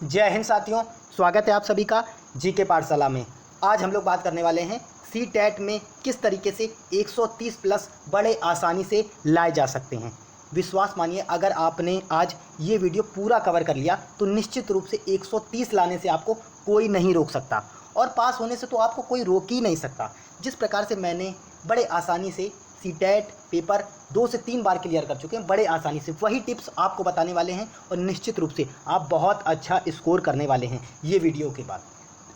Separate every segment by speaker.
Speaker 1: जय हिंद साथियों, स्वागत है आप सभी का जीके पाठशाला में। आज हम लोग बात करने वाले हैं सी टेट में किस तरीके से 130 प्लस बड़े आसानी से लाए जा सकते हैं। विश्वास मानिए, अगर आपने आज ये वीडियो पूरा कवर कर लिया तो निश्चित रूप से 130 लाने से आपको कोई नहीं रोक सकता और पास होने से तो आपको कोई रोक ही नहीं सकता। जिस प्रकार से मैंने बड़े आसानी से सी टेट पेपर 2 से 3 बार क्लियर कर चुके हैं, बड़े आसानी से वही टिप्स आपको बताने वाले हैं और निश्चित रूप से आप बहुत अच्छा स्कोर करने वाले हैं। ये वीडियो के बाद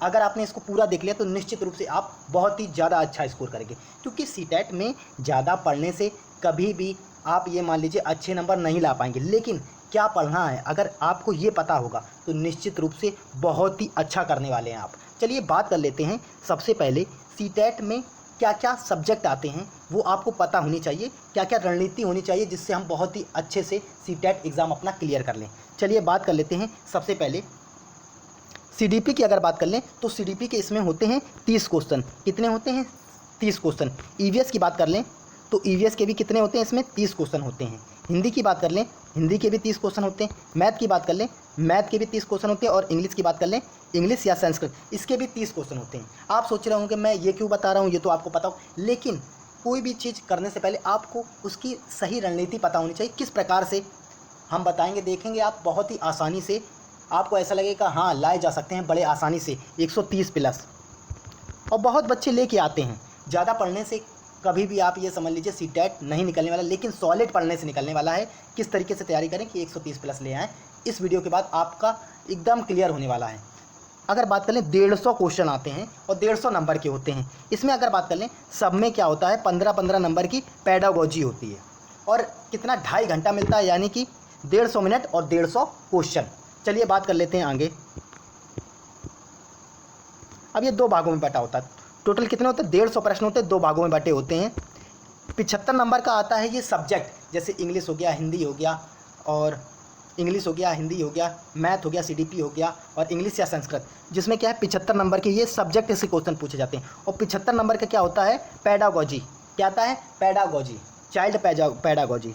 Speaker 1: अगर आपने इसको पूरा देख लिया तो निश्चित रूप से आप बहुत ही ज़्यादा अच्छा स्कोर करेंगे, क्योंकि सी टेट में ज़्यादा पढ़ने से कभी भी आप ये मान लीजिए अच्छे नंबर नहीं ला पाएंगे। लेकिन क्या पढ़ना है अगर आपको ये पता होगा तो निश्चित रूप से बहुत ही अच्छा करने वाले हैं आप। चलिए बात कर लेते हैं। सबसे पहले सी टेट में क्या क्या सब्जेक्ट आते हैं वो आपको पता होनी चाहिए, क्या क्या रणनीति होनी चाहिए जिससे हम बहुत ही अच्छे से सी टेट एग्ज़ाम अपना क्लियर कर लें। चलिए बात कर लेते हैं। सबसे पहले सीडीपी की अगर बात कर लें तो सीडीपी के इसमें होते हैं 30 क्वेश्चन। कितने होते हैं? 30 क्वेश्चन। ईवीएस की बात कर लें तो ईवीएस के भी कितने होते हैं? इसमें 30 क्वेश्चन होते हैं। हिंदी की बात कर लें, हिंदी के भी 30 क्वेश्चन होते हैं। मैथ की बात कर लें, मैथ के भी 30 क्वेश्चन होते हैं। और इंग्लिश की बात कर लें, इंग्लिश या संस्कृत, इसके भी 30 क्वेश्चन होते हैं। आप सोच रहे होंगे मैं ये क्यों बता रहा हूँ, ये तो आपको पता हो। लेकिन कोई भी चीज़ करने से पहले आपको उसकी सही रणनीति पता होनी चाहिए, किस प्रकार से हम बताएंगे, देखेंगे आप बहुत ही आसानी से आपको ऐसा लगेगा हाँ लाए जा सकते हैं बड़े आसानी से 130 प्लस। और बहुत बच्चे लेके आते हैं। ज़्यादा पढ़ने से कभी भी आप ये समझ लीजिए सी टेट नहीं निकलने वाला, लेकिन सॉलिड पढ़ने से निकलने वाला है। किस तरीके से तैयारी करें कि 130 प्लस ले आएँ, इस वीडियो के बाद आपका एकदम क्लियर होने वाला है। अगर बात कर लें 150 क्वेश्चन आते हैं और 150 नंबर के होते हैं। इसमें अगर बात कर लें सब में क्या होता है, 15-15 नंबर की पेडागोजी होती है और कितना 2.5 घंटा मिलता है, यानी कि 150 मिनट और 150 क्वेश्चन। चलिए बात कर लेते हैं आगे। अब ये 2 भागों में बटा होता है। टोटल कितने होते हैं? 150 प्रश्न होते हैं, 2 भागों में बटे होते हैं। 75 नंबर का आता है ये सब्जेक्ट, जैसे इंग्लिश हो गया, हिंदी हो गया, और इंग्लिश हो गया, हिंदी हो गया, मैथ हो गया, सीडीपी हो गया और इंग्लिश या संस्कृत, जिसमें क्या है 75 नंबर के ये सब्जेक्ट से क्वेश्चन पूछे जाते हैं। और 75 नंबर का क्या होता है? पेडागोजी। क्या आता है? Pedagogy, child pedagogy.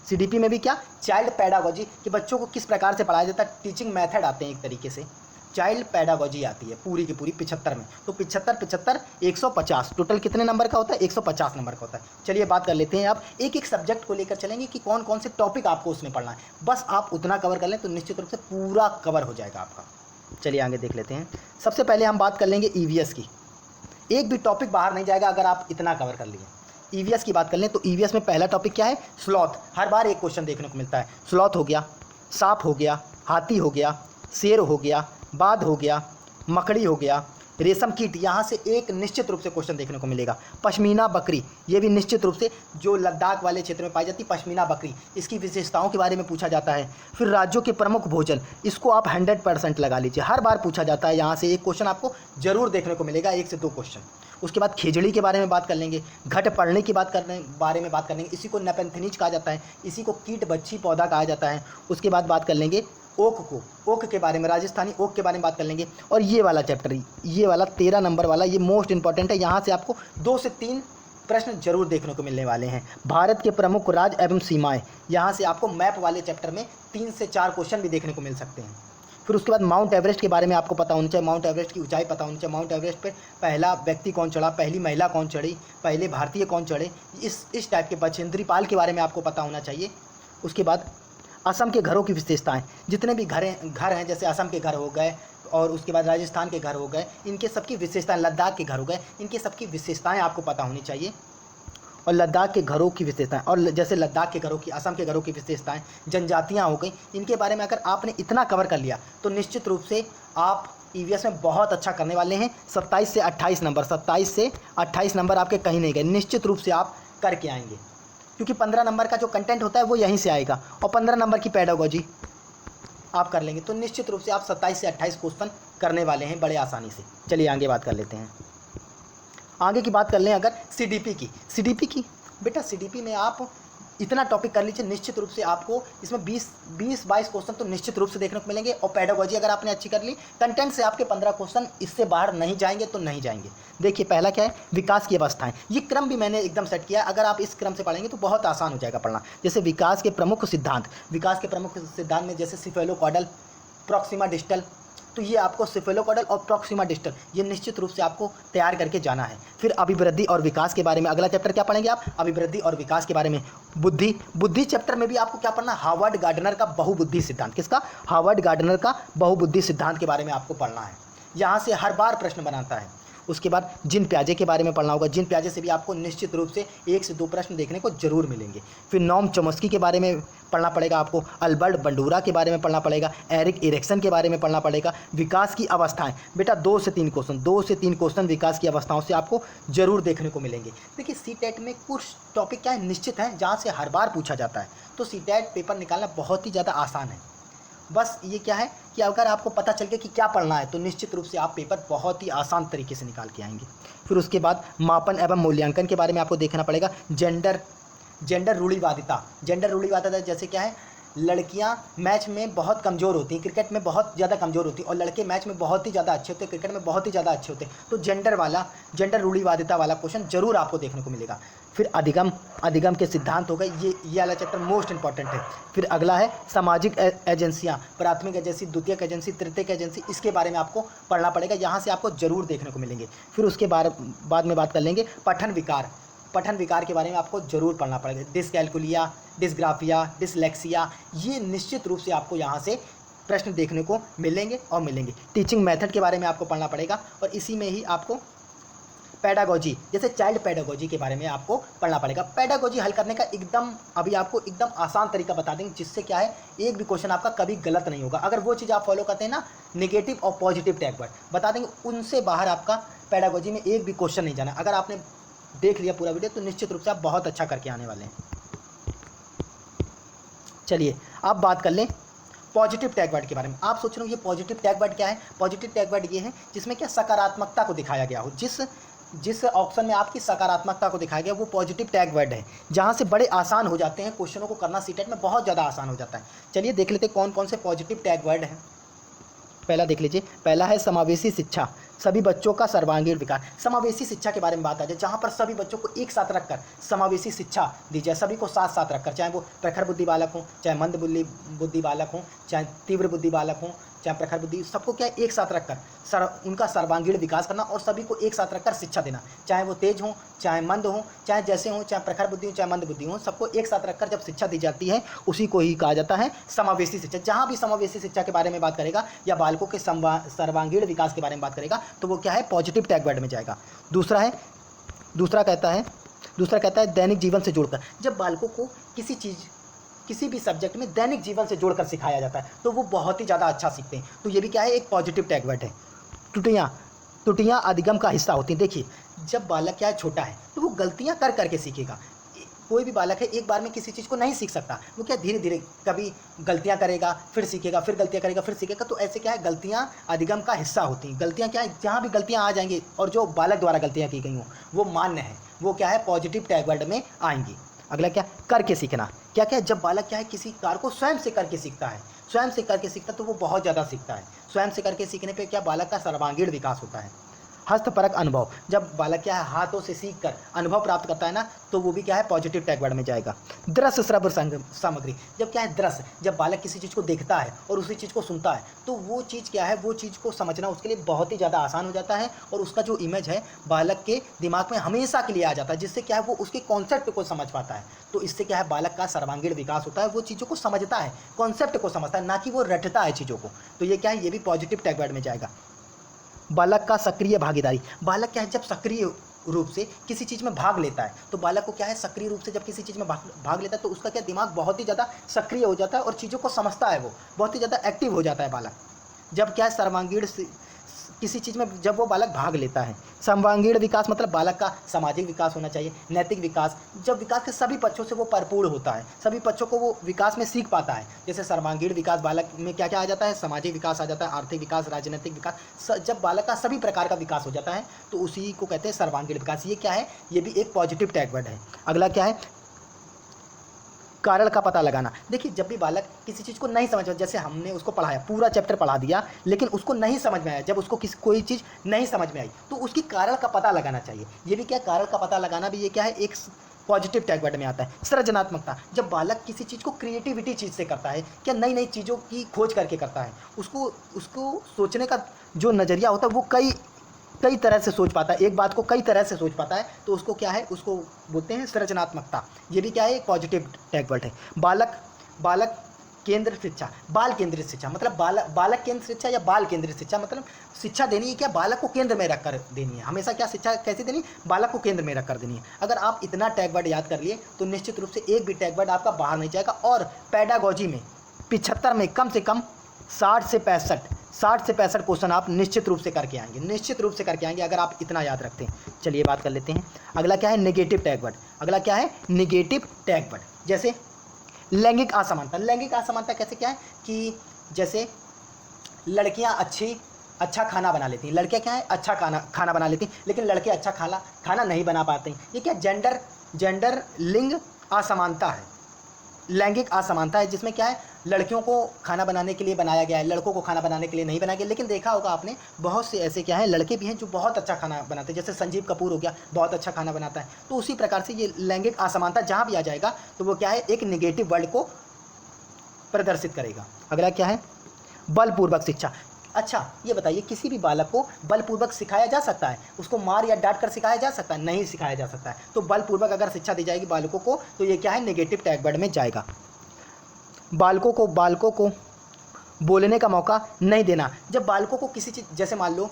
Speaker 1: सीडीपी में भी क्या? चाइल्ड पेडागोजी, कि बच्चों को किस प्रकार से पढ़ाया जाता है, टीचिंग मेथड आते हैं एक तरीके से। चाइल्ड पेडागोजी आती है पूरी की पूरी 75 में। तो 75 150, टोटल कितने नंबर का होता है? 150 नंबर का होता है। चलिए बात कर लेते हैं। आप एक एक सब्जेक्ट को लेकर चलेंगे कि कौन कौन से टॉपिक आपको उसमें पढ़ना है। बस आप उतना कवर कर लें तो निश्चित रूप से पूरा कवर हो जाएगा आपका। चलिए आगे देख लेते हैं। सबसे पहले हम बात कर लेंगे ईवीएस की। एक भी टॉपिक बाहर नहीं जाएगा अगर आप इतना कवर कर लिए। ईवीएस की बात कर लें तो ईवीएस में पहला टॉपिक क्या है? स्लॉथ। हर बार एक क्वेश्चन देखने को मिलता है। स्लॉथ हो गया, सांप हो गया, हाथी हो गया, शेर हो गया, बाघ हो गया, मकड़ी हो गया, रेशम कीट, यहाँ से एक निश्चित रूप से क्वेश्चन देखने को मिलेगा। पश्मीना बकरी, ये भी निश्चित रूप से जो लद्दाख वाले क्षेत्र में पाई जाती है पश्मीना बकरी, इसकी विशेषताओं के बारे में पूछा जाता है। फिर राज्यों के प्रमुख भोजन, इसको आप 100% लगा लीजिए, हर बार पूछा जाता है। यहाँ से एक क्वेश्चन आपको जरूर देखने को मिलेगा, 1 से 2 क्वेश्चन। उसके बाद खिचड़ी के बारे में बात कर लेंगे, घट पड़ने की बारे में बात कर लेंगे। इसी को नेपेंथेनिज कहा जाता है, इसी को कीट बच्ची पौधा कहा जाता है। उसके बाद बात कर लेंगे ओक के बारे में, राजस्थानी ओक के बारे में बात कर लेंगे। और ये वाला चैप्टर, ये वाला 13 नंबर वाला, ये मोस्ट इंपॉर्टेंट है। यहाँ से आपको 2 से 3 प्रश्न जरूर देखने को मिलने वाले हैं। भारत के प्रमुख राज्य एवं सीमाएं, यहाँ से आपको मैप वाले चैप्टर में 3 से 4 क्वेश्चन भी देखने को मिल सकते हैं। फिर उसके बाद माउंट एवरेस्ट के बारे में आपको पता होना चाहिए, माउंट एवरेस्ट की ऊंचाई पता होनी चाहिए। माउंट एवरेस्ट पर पहला व्यक्ति कौन चढ़ा, पहली महिला कौन चढ़ी, पहले भारतीय कौन चढ़े, इस टाइप के बछेंद्री पाल के बारे में आपको पता होना चाहिए। उसके बाद असम के घरों की विशेषताएं, जितने भी घर हैं, जैसे असम के घर हो गए और उसके बाद राजस्थान के घर हो गए, इनके सबकी विशेषताएं, लद्दाख के घर हो गए, इनके सबकी विशेषताएं आपको पता होनी चाहिए। और लद्दाख के घरों की विशेषताएं, और जैसे लद्दाख के घरों की, असम के घरों की विशेषताएं, जनजातियां हो गई, इनके बारे में अगर आपने इतना कवर कर लिया तो निश्चित रूप से आप ईवीएस में बहुत अच्छा करने वाले हैं। 27 से 28 नंबर, 27 से 28 नंबर आपके कहीं नहीं गए, निश्चित रूप से आप करके आएंगे, क्योंकि 15 नंबर का जो कंटेंट होता है वो यहीं से आएगा और 15 नंबर की पेडागोजी आप कर लेंगे तो निश्चित रूप से आप 27 से 28 क्वेश्चन करने वाले हैं बड़े आसानी से। चलिए आगे बात कर लेते हैं। आगे की बात कर लें अगर सीडीपी की, बेटा सीडीपी में आप इतना टॉपिक कर लीजिए, निश्चित रूप से आपको इसमें 20-22 क्वेश्चन तो निश्चित रूप से देखने को मिलेंगे। और पेडागोजी अगर आपने अच्छी कर ली, कंटेंट से आपके 15 क्वेश्चन इससे बाहर नहीं जाएंगे तो नहीं जाएंगे। देखिए पहला क्या है? विकास की अवस्थाएं। ये क्रम भी मैंने एकदम सेट किया है, अगर आप इस क्रम से पढ़ेंगे तो बहुत आसान हो जाएगा पढ़ना। जैसे विकास के प्रमुख सिद्धांत, विकास के प्रमुख सिद्धांत में जैसे सिफेलोकॉडल प्रॉक्सिमा डिस्टल, तो ये आपको सिफेलोकॉडल और प्रॉक्सिमा डिस्टल ये निश्चित रूप से आपको तैयार करके जाना है। फिर अभिवृद्धि और विकास के बारे में अगला चैप्टर क्या पढ़ेंगे आप, अभिवृद्धि और विकास के बारे में। बुद्धि चैप्टर में भी आपको क्या पढ़ना, हार्वर्ड गार्डनर का बहुबुद्धि सिद्धांत, किसका, हार्वर्ड गार्डनर का बहुबुद्धि सिद्धांत के बारे में आपको पढ़ना है, यहाँ से हर बार प्रश्न बनाता है। उसके बाद जीन प्याजे के बारे में पढ़ना होगा, जीन प्याजे से भी आपको निश्चित रूप से 1 से 2 प्रश्न देखने को जरूर मिलेंगे। फिर नॉम चॉम्स्की के बारे में पढ़ना पड़ेगा आपको, अल्बर्ट बंडूरा के बारे में पढ़ना पड़ेगा, एरिक इरिक्सन के बारे में पढ़ना पड़ेगा। विकास की अवस्थाएं, बेटा 2 से 3 क्वेश्चन विकास की अवस्थाओं से आपको जरूर देखने को मिलेंगे। देखिए सीटेट में कुछ टॉपिक क्या है, निश्चित है, जहाँ से हर बार पूछा जाता है, तो सीटेट पेपर निकालना बहुत ही ज़्यादा आसान है। बस ये क्या है कि अगर आपको पता चल गया कि क्या पढ़ना है तो निश्चित रूप से आप पेपर बहुत ही आसान तरीके से निकाल के आएंगे। फिर उसके बाद मापन एवं मूल्यांकन के बारे में आपको देखना पड़ेगा। जेंडर रूढ़िवादिता जैसे क्या है, लड़कियां मैच में बहुत कमज़ोर होती हैं, क्रिकेट में बहुत ज़्यादा कमज़ोर होती हैं, और लड़के मैच में बहुत ही ज़्यादा अच्छे होते हैं, क्रिकेट में बहुत ही ज़्यादा अच्छे होते हैं। तो जेंडर रूढ़िवादिता वाला क्वेश्चन जरूर आपको देखने को मिलेगा। फिर अधिगम के सिद्धांत हो गए, ये वाला चैप्टर मोस्ट इंपॉर्टेंट है। फिर अगला है सामाजिक एजेंसियाँ, प्राथमिक एजेंसी, द्वितीयक एजेंसी, तृतीयक एजेंसी, इसके बारे में आपको पढ़ना पड़ेगा, यहाँ से आपको जरूर देखने को मिलेंगे। फिर उसके बाद में बात कर लेंगे पठन विकार के बारे में आपको जरूर पढ़ना पड़ेगा। डिसकैलकुलिया, डिसग्राफिया, डिसलेक्सिया, ये निश्चित रूप से आपको यहाँ से प्रश्न देखने को मिलेंगे। टीचिंग मेथड के बारे में आपको पढ़ना पड़ेगा, और इसी में ही आपको पेडागोजी, जैसे चाइल्ड पेडागोजी के बारे में आपको पढ़ना पड़ेगा। पेडागोजी हल करने का अभी आपको एकदम आसान तरीका बता देंगे, जिससे क्या है एक भी क्वेश्चन आपका कभी गलत नहीं होगा। अगर वो चीज़ आप फॉलो करते हैं ना, नेगेटिव और पॉजिटिव टैग वर्ड बता देंगे, उनसे बाहर आपका पेडागोजी में एक भी क्वेश्चन नहीं जाना। अगर आपने देख लिया पूरा वीडियो तो निश्चित रूप से आप बहुत अच्छा करके आने वाले हैं। चलिए अब बात कर लें पॉजिटिव टैग वर्ड के बारे में। आप सोच रहे हो ये पॉजिटिव टैग वर्ड क्या है? पॉजिटिव टैग वर्ड ये है जिसमें क्या सकारात्मकता को दिखाया गया हो, जिस ऑप्शन में आपकी सकारात्मकता को दिखाया गया वो पॉजिटिव टैग वर्ड है, जहाँ से बड़े आसान हो जाते हैं क्वेश्चनों को करना, सीटेट में बहुत ज़्यादा आसान हो जाता है। चलिए देख लेते हैं कौन कौन से पॉजिटिव टैग वर्ड हैं। पहला देख लीजिए, पहला है समावेशी शिक्षा, सभी बच्चों का सर्वांगीण विकास। समावेशी शिक्षा के बारे में बात आ जाए, जहाँ पर सभी बच्चों को एक साथ रखकर समावेशी शिक्षा दी जाए, सभी को साथ साथ रखकर, चाहे वो प्रखर बुद्धि बालक हों, चाहे मंद बुद्धि बालक हों, चाहे तीव्र बुद्धि बालक हों, चाहे प्रखर बुद्धि, सबको क्या एक साथ रखकर उनका सर्वांगीण विकास करना और सभी को एक साथ रखकर शिक्षा देना, चाहे वो तेज हों, चाहे मंद हों, चाहे जैसे हों, चाहे प्रखर बुद्धि हो, चाहे मंद बुद्धि हो, सबको एक साथ रखकर जब शिक्षा दी जाती है उसी को ही कहा जाता है समावेशी शिक्षा। जहाँ भी समावेशी शिक्षा के बारे में बात करेगा या बालकों के सर्वांगीण विकास के बारे में बात करेगा तो वो क्या है, पॉजिटिव टैग वर्ड में जाएगा। दूसरा कहता है दैनिक जीवन से जोड़कर। जब बालकों को किसी भी सब्जेक्ट में दैनिक जीवन से जोड़कर सिखाया जाता है तो वो बहुत ही ज़्यादा अच्छा सीखते हैं, तो ये भी क्या है, एक पॉजिटिव टैग वर्ड है। त्रुटियाँ अधिगम का हिस्सा होती हैं। देखिए जब बालक क्या है, छोटा है, तो वो गलतियाँ कर करके सीखेगा। कोई भी बालक है एक बार में किसी चीज़ को नहीं सीख सकता, वो क्या धीरे धीरे कभी गलतियाँ करेगा, फिर सीखेगा, फिर गलतियाँ करेगा, फिर सीखेगा। तो ऐसे क्या है, गलतियाँ अधिगम का हिस्सा होती हैं। गलतियाँ क्या है, जहाँ भी गलतियाँ आ जाएंगी और जो बालक द्वारा गलतियाँ की गई हों वो मान्य है, वो क्या है, पॉजिटिव टैग वर्ड में आएंगी। अगला क्या, करके सीखना। क्या क्या है, जब बालक क्या है किसी कार्य को स्वयं से करके सीखता है, तो वो बहुत ज़्यादा सीखता है। स्वयं से करके सीखने पे क्या, बालक का सर्वांगीण विकास होता है। हस्तपरक अनुभव, जब बालक क्या है हाथों से सीख कर अनुभव प्राप्त करता है ना, तो वो भी क्या है, पॉजिटिव टैग वर्ड में जाएगा। दृश्य श्रव्य सामग्री, जब क्या है दृश्य, जब बालक किसी चीज़ को देखता है और उसी चीज़ को सुनता है तो वो चीज़ क्या है, वो चीज़ को समझना उसके लिए बहुत ही ज़्यादा आसान हो जाता है और उसका जो इमेज है बालक के दिमाग में हमेशा के लिए आ जाता है, जिससे क्या है वो उसके कॉन्सेप्ट को समझ पाता है। तो इससे क्या है, बालक का सर्वांगीण विकास होता है, वो चीज़ों को समझता है, कॉन्सेप्ट को समझता है, ना कि वो रटता है चीज़ों को। तो ये क्या है, ये भी पॉजिटिव टैग वर्ड में जाएगा। बालक का सक्रिय भागीदारी, बालक क्या है जब सक्रिय रूप से किसी चीज़ में भाग लेता है, तो बालक को क्या है, सक्रिय रूप से जब किसी चीज़ में भाग लेता है तो उसका क्या, दिमाग बहुत ही ज़्यादा सक्रिय हो जाता है और चीज़ों को समझता है, वो बहुत ही ज़्यादा एक्टिव हो जाता है बालक। जब क्या है, सर्वांगीण किसी चीज़ में जब वो बालक भाग लेता है। सर्वांगीण विकास मतलब बालक का सामाजिक विकास होना चाहिए, नैतिक विकास, जब विकास के सभी पक्षों से वो भरपूर होता है, सभी पक्षों को वो विकास में सीख पाता है। जैसे सर्वांगीण विकास बालक में क्या क्या आ जाता है, सामाजिक विकास आ जाता है, आर्थिक विकास, राजनीतिक विकास, जब बालक का सभी प्रकार का विकास हो जाता है तो उसी को कहते हैं सर्वांगीण विकास। ये क्या है, ये भी एक पॉजिटिव टैग वर्ड है। अगला क्या है, कारण का पता लगाना। देखिए जब भी बालक किसी चीज़ को नहीं समझ, जैसे हमने उसको पढ़ाया, पूरा चैप्टर पढ़ा दिया, लेकिन उसको नहीं समझ में आया, जब उसको कोई चीज़ नहीं समझ में आई तो उसकी कारण का पता लगाना चाहिए। ये भी क्या, कारण का पता लगाना भी ये क्या है, एक पॉजिटिव टैग वर्ड में आता है। सृजनात्मकता, जब बालक किसी चीज़ को क्रिएटिविटी चीज़ से करता है, क्या नई नई चीज़ों की खोज करके करता है, उसको सोचने का जो नज़रिया होता है वो कई तरह से सोच पाता है, एक बात को कई तरह से सोच पाता है, तो उसको क्या है, उसको बोलते हैं सृजनात्मकता। ये भी क्या है, एक पॉजिटिव टैग वर्ड है। बालक केंद्र शिक्षा, बाल केंद्रित शिक्षा मतलब बालक केंद्र शिक्षा या बाल केंद्रित शिक्षा मतलब शिक्षा देनी है क्या, बालक को केंद्र में रखकर देनी है। हमेशा क्या शिक्षा कैसे देनी, बालक को केंद्र में रखकर देनी है। अगर आप इतना टैग वर्ड याद कर लिए तो निश्चित रूप से एक भी टैग वर्ड आपका बाहर नहीं जाएगा। और पेडागोजी में 75 में कम से कम 60 से 65 क्वेश्चन आप निश्चित रूप से करके आएंगे, अगर आप इतना याद रखते हैं। चलिए बात कर लेते हैं। अगला क्या है, नेगेटिव टैग वर्ड। अगला क्या है, नेगेटिव टैग वर्ड। जैसे लैंगिक असमानता। लैंगिक असमानता कैसे क्या है कि जैसे लड़कियां अच्छा खाना बना लेती हैं, लड़कियां क्या है, अच्छा खाना बना लेती हैं, लेकिन लड़के अच्छा खाना नहीं बना पाते हैं। ये क्या जेंडर लिंग असमानता है, लैंगिक असमानता है, जिसमें क्या है, लड़कियों को खाना बनाने के लिए बनाया गया है, लड़कों को खाना बनाने के लिए नहीं बनाया गया। लेकिन देखा होगा आपने, बहुत से ऐसे क्या है लड़के भी हैं जो बहुत अच्छा खाना बनाते हैं, जैसे संजीव कपूर हो गया, बहुत अच्छा खाना बनाता है। तो उसी प्रकार से ये लैंगिक असमानता जहाँ भी आ जाएगा तो वो क्या है, एक निगेटिव वर्ड को प्रदर्शित करेगा। अगला क्या है, बलपूर्वक शिक्षा। अच्छा ये बताइए, किसी भी बालक को बलपूर्वक सिखाया जा सकता है, उसको मार या डांट कर सिखाया जा सकता है, नहीं सिखाया जा सकता है। तो बलपूर्वक अगर शिक्षा दी जाएगी बालकों को तो ये क्या है, नेगेटिव टैग वर्ड में जाएगा। बालकों को बोलने का मौका नहीं देना। जब बालकों को किसी चीज़, जैसे मान लो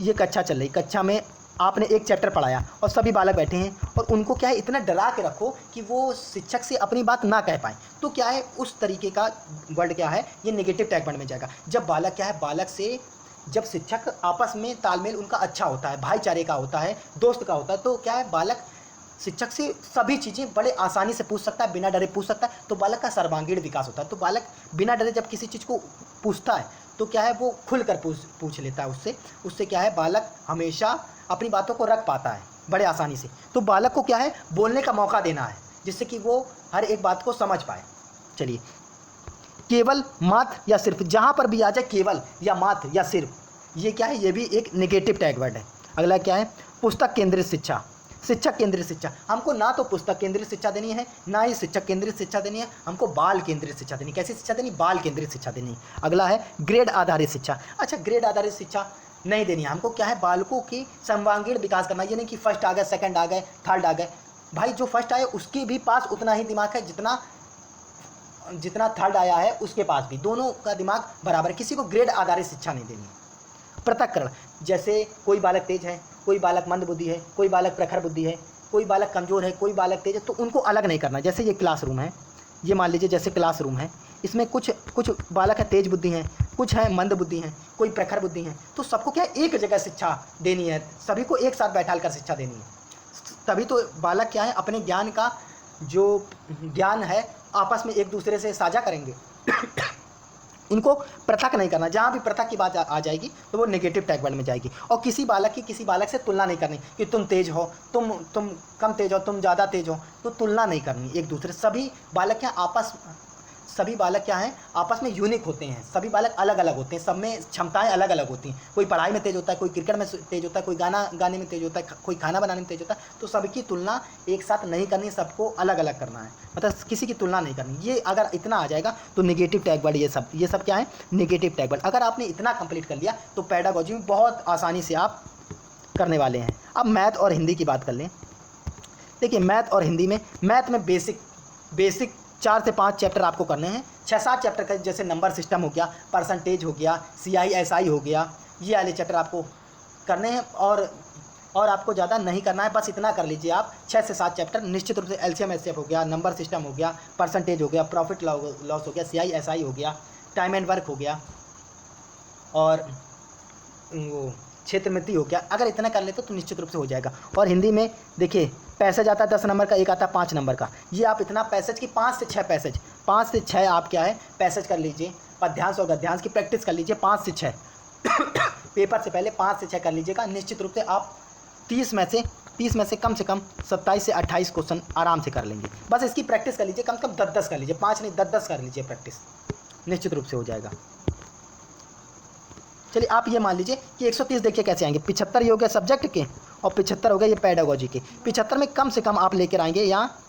Speaker 1: ये कक्षा चल रही, कक्षा में आपने एक चैप्टर पढ़ाया और सभी बालक बैठे हैं और उनको क्या है, इतना डरा के रखो कि वो शिक्षक से अपनी बात ना कह पाएँ, तो क्या है, उस तरीके का वर्ड क्या है, ये नेगेटिव टैग वर्ड में जाएगा। जब बालक क्या है, बालक से जब शिक्षक आपस में तालमेल उनका अच्छा होता है, भाईचारे का होता है, दोस्त का होता है, तो क्या है, बालक शिक्षक से सभी चीज़ें बड़े आसानी से पूछ सकता है, बिना डरे पूछ सकता है, तो बालक का सर्वांगीण विकास होता है। तो बालक बिना डरे जब किसी चीज़ को पूछता है तो क्या है, वो खुलकर पूछ लेता है उससे क्या है, बालक हमेशा अपनी बातों को रख पाता है बड़े आसानी से। तो बालक को क्या है, बोलने का मौका देना है, जिससे कि वो हर एक बात को समझ पाए। चलिए, केवल, मात्र या सिर्फ, जहाँ पर भी आ जाए केवल या मात्र या सिर्फ, ये क्या है, ये भी एक नेगेटिव टैग वर्ड है। अगला क्या है, पुस्तक केंद्रित शिक्षा, शिक्षक केंद्रित शिक्षा। हमको ना तो पुस्तक केंद्रित शिक्षा देनी है, ना ही शिक्षक केंद्रित शिक्षा देनी है, हमको बाल केंद्रित शिक्षा देनी। कैसी शिक्षा देनी, बाल केंद्रित शिक्षा देनी। अगला है ग्रेड आधारित शिक्षा। अच्छा, ग्रेड आधारित शिक्षा नहीं देनी है हमको, क्या है, बालकों की सर्वांगीण विकास करना। ये नहीं कि फर्स्ट आ गए, सेकंड आ गए, थर्ड आ गए। भाई जो फर्स्ट आए उसके भी पास उतना ही दिमाग है जितना थर्ड आया है उसके पास भी, दोनों का दिमाग बराबर। किसी को ग्रेड आधारित शिक्षा नहीं देनी है। पृथक्करण, जैसे कोई बालक तेज है, कोई बालक मंद बुद्धि है, कोई बालक प्रखर बुद्धि है, कोई बालक कमज़ोर है, कोई बालक तेज है, तो उनको अलग नहीं करना। जैसे ये क्लासरूम है, ये मान लीजिए जैसे क्लासरूम है, इसमें कुछ बालक है तेज बुद्धि हैं, कुछ है मंद बुद्धि हैं, कोई प्रखर बुद्धि हैं, तो सबको क्या है, एक जगह शिक्षा देनी है, सभी को एक साथ बैठाल कर शिक्षा देनी है। तभी तो बालक क्या है, अपने ज्ञान का जो ज्ञान है आपस में एक दूसरे से साझा करेंगे। इनको पृथक नहीं करना। जहाँ भी पृथक की बात आ जाएगी तो वो नेगेटिव टैग वर्ड में जाएगी। और किसी बालक से तुलना नहीं करनी कि तुम तेज हो, तुम कम तेज हो, तुम ज़्यादा तेज हो, तो तुलना नहीं करनी एक दूसरे। सभी बालक क्या हैं, आपस में यूनिक होते हैं, सभी बालक अलग अलग होते हैं, सब में क्षमताएं अलग अलग होती हैं। कोई पढ़ाई में तेज होता है, कोई क्रिकेट में तेज होता है, कोई गाना गाने में तेज होता है, कोई खाना बनाने में तेज होता है। तो सबकी तुलना एक साथ नहीं करनी, सबको अलग अलग करना है, मतलब किसी की तुलना नहीं करनी। ये अगर इतना आ जाएगा तो नेगेटिव टैग वर्ड ये सब क्या है, नेगेटिव टैग वर्ड। अगर आपने इतना कंप्लीट कर लिया तो पेडागोजी में बहुत आसानी से आप करने वाले हैं। अब मैथ और हिंदी की बात कर लें। देखिए, मैथ और हिंदी में, मैथ में बेसिक 4 से 5 चैप्टर आपको करने हैं। 6-7 चैप्टर का, जैसे नंबर सिस्टम हो गया, परसेंटेज हो गया, CI/SI हो गया, ये वाले चैप्टर आपको करने हैं। और आपको ज़्यादा नहीं करना है, बस इतना कर लीजिए आप। 6 से 7 चैप्टर निश्चित रूप से LCM/HCF हो गया, नंबर सिस्टम हो गया, परसेंटेज हो गया, प्रॉफिट लॉस हो गया, CI/SI हो गया, टाइम एंड वर्क हो गया, और वो क्षेत्रमिति हो गया। अगर इतना कर लेते तो निश्चित रूप से हो जाएगा। और हिंदी में देखिए, पैसेज आता है 10 नंबर का, एक आता है 5 नंबर का। ये आप इतना पैसेज की 5 से 6 आप क्या है, पैसेज कर लीजिए। पद्यांश और गद्यांश की प्रैक्टिस कर लीजिए 5 से 6 पेपर से पहले 5 से 6 कर लीजिएगा। निश्चित रूप से आप 30 में से कम 27 से 28 क्वेश्चन आराम से कर लेंगे। बस इसकी प्रैक्टिस कर लीजिए, कम से कम 10-10 कर लीजिए, 5 नहीं 10-10 कर लीजिए प्रैक्टिस, निश्चित रूप से हो जाएगा। चलिए, आप ये मान लीजिए कि 130 देखिए कैसे आएंगे। 75 ये हो गया सब्जेक्ट के और 75 हो गए ये पेडागोजी के। 75 में कम से कम आप लेकर आएंगे यहाँ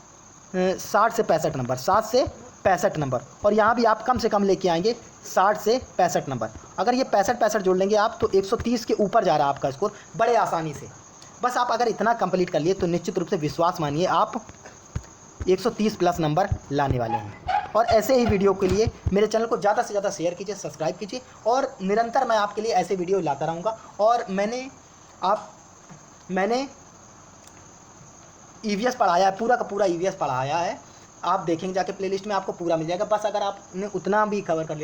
Speaker 1: 60 से 65 नंबर, 60 से 65 नंबर, और यहाँ भी आप कम से कम लेके आएंगे 60 से 65 नंबर। अगर ये 65 जोड़ लेंगे आप तो 130 के ऊपर जा रहा है आपका स्कोर बड़े आसानी से। बस आप अगर इतना कंप्लीट कर लिए तो निश्चित रूप से विश्वास मानिए आप 130 प्लस नंबर लाने वाले हैं। और ऐसे ही वीडियो के लिए मेरे चैनल को ज़्यादा से ज़्यादा शेयर कीजिए, सब्सक्राइब कीजिए, और निरंतर मैं आपके लिए ऐसे वीडियो लाता रहूँगा। और मैंने ईवीएस पढ़ाया है, पूरा का पूरा ईवीएस पढ़ाया है, आप देखेंगे जाके प्लेलिस्ट में आपको पूरा मिल जाएगा। बस अगर आपने उतना भी कवर कर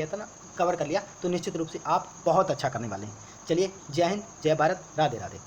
Speaker 1: लिया तो निश्चित रूप से आप बहुत अच्छा करने वाले हैं। चलिए, जय हिंद, जय भारत, राधे राधे।